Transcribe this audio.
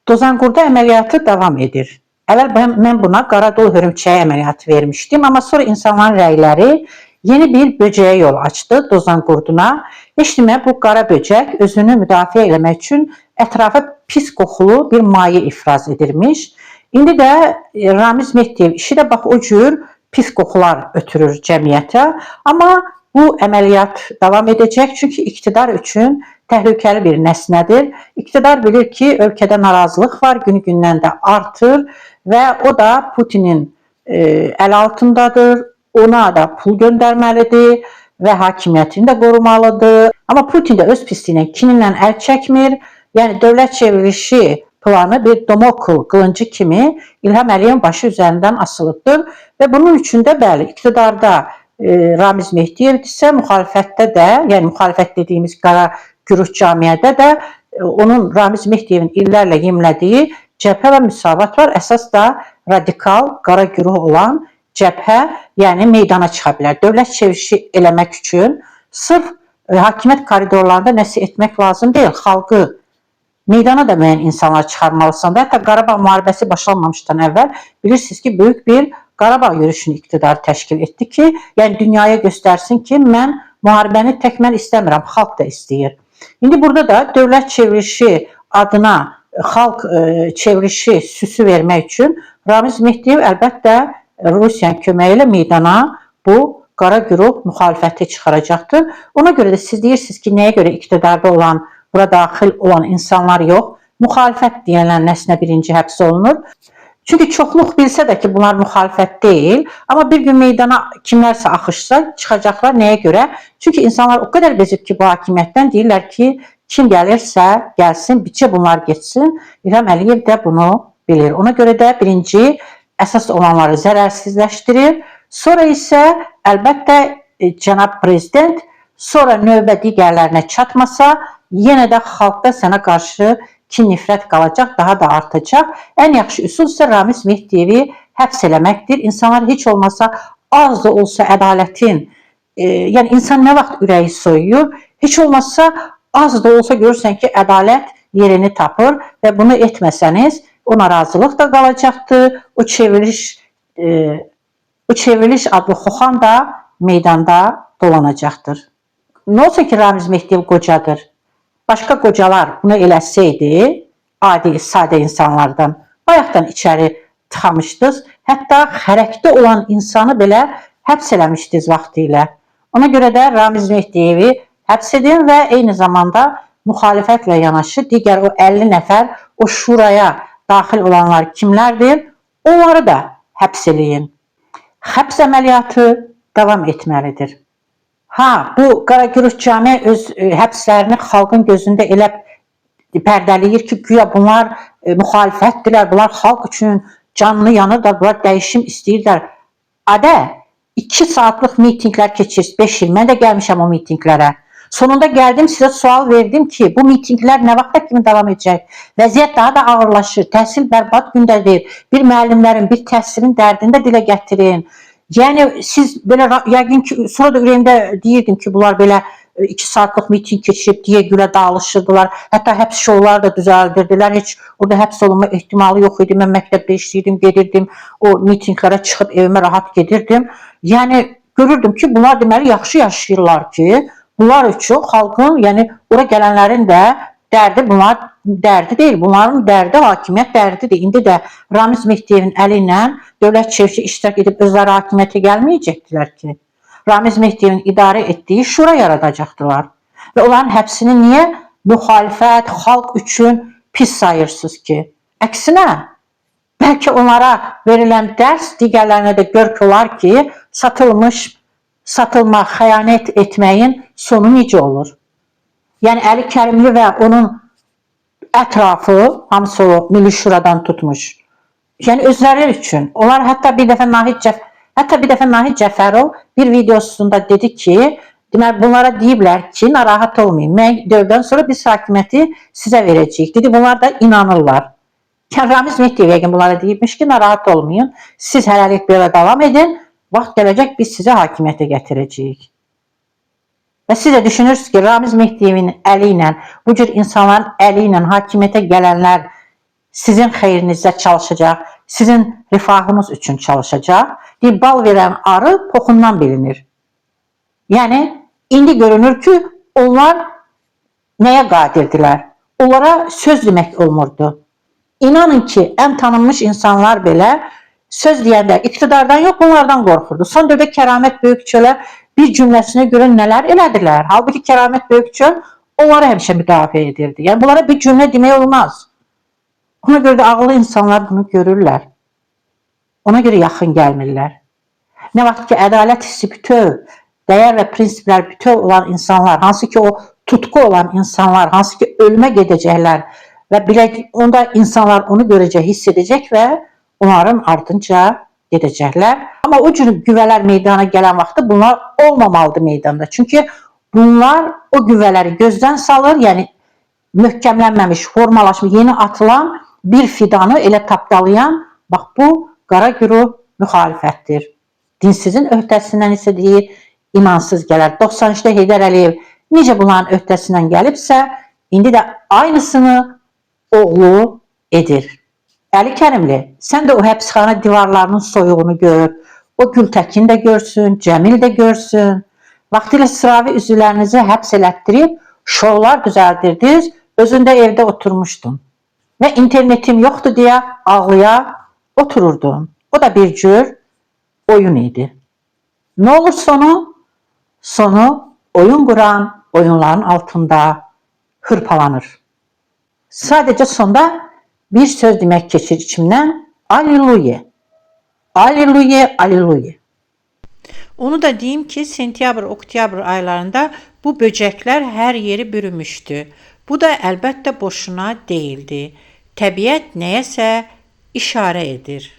Dozanqurdu əməliyyatı davam edir. Əvvəl mən buna qaradul hörümçəyi əməliyyatı vermişdim, amma sonra insanların rəyləri yeni bir böcəyə yol açdı, dozanqurduna. Heç demə bu qara böcək özünü müdafiə etmək üçün ətrafa pis qoxulu bir maye ifraz edirmiş. İndi də Ramiz Mehdiyev işi də bax o cür pis qoxular ötürür cəmiyyətə. Amma bu əməliyyat davam edəcək, çünki iqtidar üçün təhlükəli bir nəsnədir. İqtidar bilir ki, ölkədə narazılıq var, günü-gündən də artır və o da Putinin əl altındadır. Ona da pul göndərməlidir və hakimiyyətini də qorumalıdır. Amma Putin də öz pisliyinə, kininlə əl çəkmir. Yəni dövlət çevrilişi planı bir Damokl qılıncı kimi İlham Əliyevin başı üzərindən asılıbdır və bunun üçün də bəli, iqtidarda Ramiz Mehdiyevdirsə, müxalifətdə də, yəni müxalifət dediyimiz qara güruh cəmiyyətdə də onun Ramiz Mehdiyevin illərlə yemlədiyi cəbhə və müsavat var. Əsas da radikal qara güruh olan cəbhə, yəni meydana çıxa bilər. Dövlət çevrilişi eləmək üçün sırf hakimiyyət koridorlarında nəsə etmək lazım deyil. Xalqı meydana da müəyyən insanlar çıxarmalısan da. Hətta Qarabağ müharibəsi başlanmamışdan əvvəl bilirsiniz ki, böyük bir Qarabağ yürüyüşünü iqtidar təşkil etdi ki, yəni dünyaya göstərsin ki, mən müharibəni tək mən istəmirəm, xalq da istəyir. İndi burada da dövlət çevrilişi adına xalq çevrilişi süsü vermək üçün Ramiz Mehdiyev əlbəttə Rusiyanın köməyi ilə meydana bu qara güruh müxalifəti çıxaracaqdır. Ona görə də siz deyirsiniz ki, nəyə görə iqtidarda olan, bura daxil olan insanlar yox, müxalifət deyilən nəsnə birinci həbs olunur. Çünki çoxluq bilsə də ki, bunlar müxalifət deyil, amma bir gün meydana kimlərsə axışsa çıxacaqlar. Nəyə görə? Çünki insanlar o qədər bezib ki, bu hakimiyyətdən deyirlər ki, kim gəlirsə gəlsin, bütçə bunlar geçsin. İlham Əliyev də bunu bilir. Ona görə də birinci əsas olanları zərərsizləşdirir. Sonra isə əlbəttə cənab prezident sonra növbə digərlərinə çatmasa, yenə də xalqda sənə qarşı kin nifrət qalacaq, daha da artacaq. Ən yaxşı üsul isə Ramiz Mehdiyevi həbs eləməkdir. İnsanlar heç olmasa az da olsa ədalətin, yəni insan nə vaxt ürəyi soyuyur, heç olmasa az da olsa görürsən ki, ədalət yerini tapır və bunu etməsəniz, o narazılıq da qalacaqdır. O çevriliş adlı xoxan da meydanda dolanacaqdır. Nə olsa ki, Ramiz Mehdiyev qocadır. Başqa qocalar bunu eləsəydi, adi, sadə insanlardan bayaqdan içəri tıxamışdınız. Hətta xərəkdə olan insanı belə həbs eləmişdiniz vaxtı ilə. Ona görə də Ramiz Mehdiyevi həbs edin və eyni zamanda müxalifətlə yanaşı digər o 50 nəfər o şuraya daxil olanlar kimlərdir? Onları da həbs eləyin. Həbs əməliyyatı davam etməlidir. Bu qara güruh cəmiyyət öz həbslərini xalqın gözündə elə pərdələyir ki, güya bunlar müxalifətdirlər, bunlar xalq üçün canlı yanırlar, bunlar dəyişim istəyirlər. 2 saatlıq mitinglər keçir, 5 il. Mən də gəlmişəm o mitinglərə. Sonunda gəldim, sizə sual verdim ki, bu mitinglər nə vaxta kimi davam edəcək? Vəziyyət daha da ağırlaşır, təhsil bərbad gündədir. Bir müəllimlərin, bir təhsilin dərdini də dilə gətirin. Yəni siz belə yəqin ki, sonra da ürəyimdə deyirdim ki, bunlar belə 2 saatlıq miting keçirib deyə gülə dağılışırdılar. Hətta həbs şovlar da düzəldirdilər. Heç orada həbs olunma ehtimalı yox idi. Mən məktəbdə işləyirdim, gedirdim. O mitinglərə çıxıb evimə rahat gedirdim. Yəni görürdüm ki, bunlar deməli yaxşı yaşayırlar ki, bunlar üçün xalqın, yəni ora gələnlərin də dərdi, bunlar dərdi deyil. Bunların dərdi hakimiyyət dərdidir. İndi də Ramiz Mehdiyevin əli ilə dövlət çevrilişi iştirak edib özləri hakimiyyətə gəlməyəcəkdilər ki. Ramiz Mehdiyevin idarə etdiyi şura yaradacaqdılar. Və onların həbsini niyə müxalifət, xalq üçün pis sayırsınız ki? Əksinə, bəlkə onlara verilən dərs digərlərinə də görk olar ki, satılmaq, xəyanət etməyin sonu necə olur? Yəni Əli Kərimli və onun ətrafı, hamısı o Milli Şuradan tutmuş. Yəni özləri üçün. Onlar hətta bir dəfə Nahid Cəfərov bir videosunda dedi ki, deməli bunlara deyiblər ki, narahat olmayın. Mən dövrdən sonra biz hakimiyyəti sizə verəcəyik. Dedi, bunlar da inanırlar. Ramiz Mehdiyev yəqin bunlara deyibmiş ki, narahat olmayın. Siz hələlik belə davam edin. Vaxt gələcək biz sizə hakimiyyətə gətirəcəyik. Və siz də düşünürsünüz ki, Ramiz Mehdiyevin əli ilə, bu cür insanların əli ilə hakimiyyətə gələnlər sizin xeyrinizdə çalışacaq, sizin rifahınız üçün çalışacaq. Deyir, bal verən arı poxundan bilinir. Yəni, indi görünür ki, onlar nəyə qadirdilər? Onlara söz demək olmurdu. İnanın ki, ən tanınmış insanlar belə söz deyəndə iqtidardan yox, bunlardan qorxurdu. Son dövrdə Kəramət Böyükçölə bir cümləsinə görə nələr elədilər? Halbuki Kəramət Böyükçöl onları həmişə müdafiə edirdi. Yəni, bunlara bir cümlə demək olmaz. Ona görə də ağıllı insanlar bunu görürlər. Ona görə yaxın gəlmirlər. Nə vaxt ki, ədalət hissi bütöv, dəyər və prinsiplər bütöv olan insanlar, hansı ki, o tutku olan insanlar, hansı ki, ölümə gedəcəklər və bilək, onda insanlar onu görəcək, hiss edəcək və onların ardınca gedəcəklər. Amma o cür güvələr meydana gələn vaxtda bunlar olmamalıdır meydanda. Çünki bunlar o güvələri gözdən salır, yəni möhkəmlənməmiş, formalaşmış, yeni atılan bir fidanı elə tapdalayan, bax bu qara güruh müxalifətdir. Dinsizin öhdəsindən isə deyir, imansız gələr. 93-də Heydər Əliyev necə bunların öhdəsindən gəlibsə, indi də aynısını oğlu edir. Əli Kərimli, sən də o həbsxana divarlarının soyuğunu gör, o Gültəkin də görsün, Cəmil də görsün. Vaxtilə sıravi üzvlərinizi həbs elətdirib, şovlar düzəldirdiniz, özündə evdə oturmuşdun. Və internetim yoxdur deyə ağlaya otururdun. O da bir cür oyun idi. Nə olur sonu? Sonu oyun quran oyunların altında hırpalanır. Sadəcə sonda bir söz demək keçir içimdən. Alleluya. Alleluya, alleluya. Onu da deyim ki, sentyabr-oktyabr aylarında bu böcəklər hər yeri bürümüşdü. Bu da əlbəttə boşuna deyildi. Təbiət nəyəsə işarə edir.